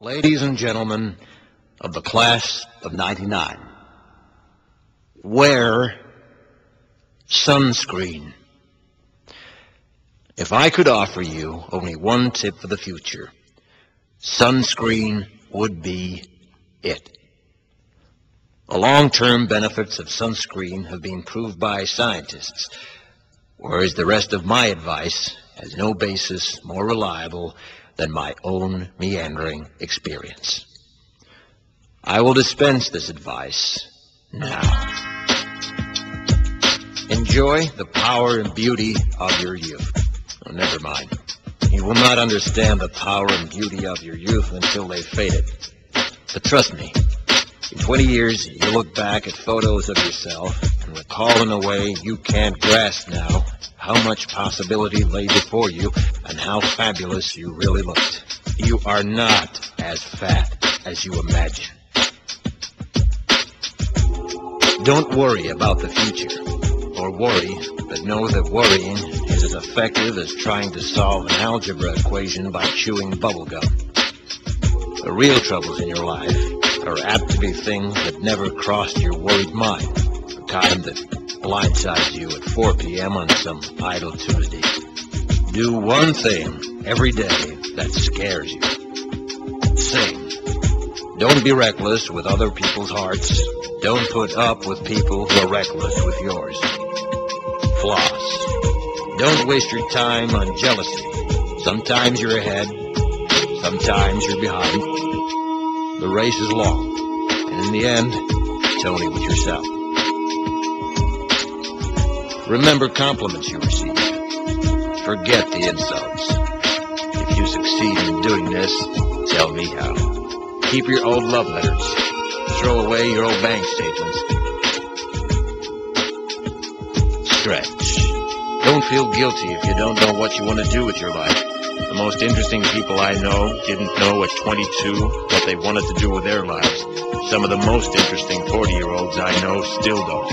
Ladies and gentlemen of the class of '99, wear sunscreen. If I could offer you only one tip for the future, sunscreen would be it. The long-term benefits of sunscreen have been proved by scientists, whereas the rest of my advice has no basis more reliable than my own meandering experience. I will dispense this advice now. Enjoy the power and beauty of your youth. Oh, never mind. You will not understand the power and beauty of your youth until they've faded. But trust me, in 20 years, you'll look back at photos of yourself and recall in a way you can't grasp now how much possibility lay before you and how fabulous you really looked. You are not as fat as you imagine. Don't worry about the future, or worry, but know that worrying is as effective as trying to solve an algebra equation by chewing bubblegum. The real troubles in your life are apt to be things that never crossed your worried mind, the kind that blindsides you at 4 p.m. on some idle Tuesday. Do one thing every day that scares you. Sing. Don't be reckless with other people's hearts. Don't put up with people who are reckless with yours. Floss. Don't waste your time on jealousy. Sometimes you're ahead, sometimes you're behind. The race is long, and in the end, it's only with yourself. Remember compliments you receive. Forget the insults. If you succeed in doing this, tell me how. Keep your old love letters. Throw away your old bank statements. Stretch. Don't feel guilty if you don't know what you want to do with your life. The most interesting people I know didn't know at 22 what they wanted to do with their lives. Some of the most interesting 40-year-olds I know still don't.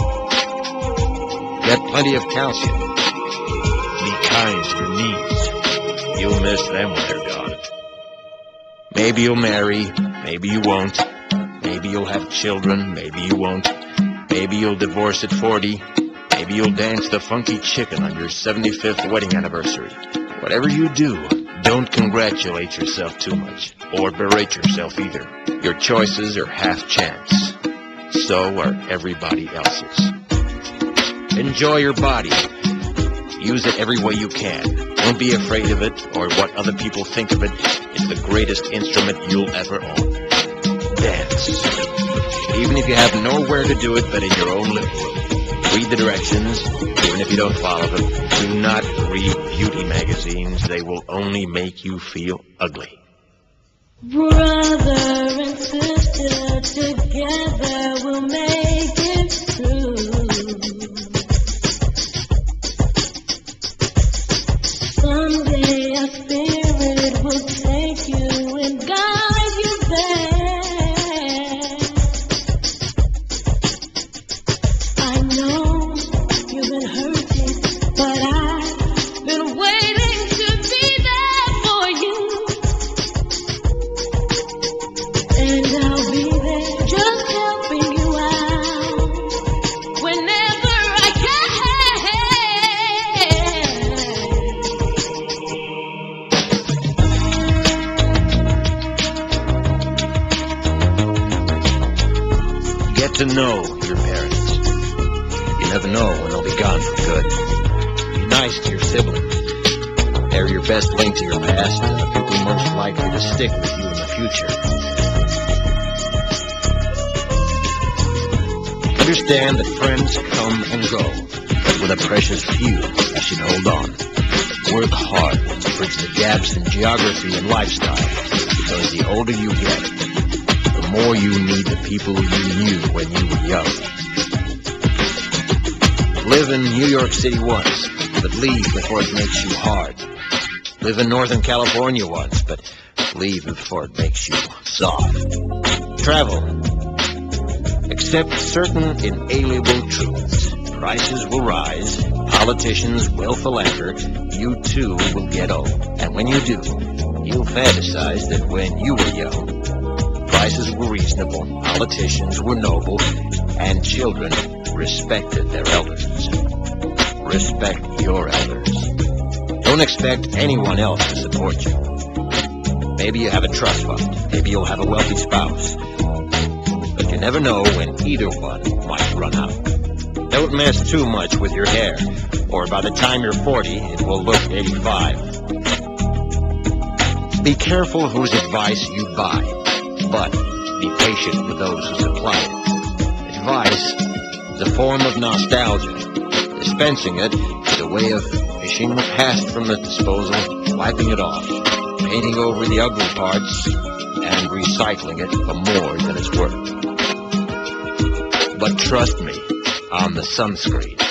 Get plenty of calcium. Be kind to your knees. You'll miss them when they're gone. Maybe you'll marry, maybe you won't. Maybe you'll have children, maybe you won't. Maybe you'll divorce at 40. Maybe you'll dance the funky chicken on your 75th wedding anniversary. Whatever you do, don't congratulate yourself too much, or berate yourself either. Your choices are half chance. So are everybody else's. Enjoy your body. Use it every way you can. Don't be afraid of it or what other people think of it. It's the greatest instrument you'll ever own. Dance. Even if you have nowhere to do it but in your own living room. Read the directions, even if you don't follow them. Do not read beauty magazines. They will only make you feel ugly. Brother and sister, together we'll make it through. Someday a spirit will take you and guide you there. I know you've been hurting, but I've been waiting to be there for you. And I'll be there just helping you out whenever I can. Get to know your parents. You never know when they'll be gone for good. Be nice to your siblings. They're your best link to your past and the people most likely to stick with you in the future. Understand that friends come and go, but with a precious few, you should hold on. Work hard to bridge the gaps in geography and lifestyle, because the older you get, the more you need the people you knew when you were young. Live in New York City once, but leave before it makes you hard. Live in Northern California once, but leave before it makes you soft. Travel. Accept certain inalienable truths. Prices will rise, politicians will philander, you too will get old. And when you do, You fantasize that when you were young, prices were reasonable, politicians were noble, and children respected their elders. Respect your elders. Don't expect anyone else to support you. Maybe you have a trust fund. Maybe you'll have a wealthy spouse. But you never know when either one might run out. Don't mess too much with your hair, or by the time you're 40, it will look 85. Be careful whose advice you buy, but be patient with those who supply it. Advice is a form of nostalgia. Dispensing it is a way of fishing the past from the disposal, wiping it off, painting over the ugly parts, and recycling it for more than it's worth. But trust me on the sunscreen.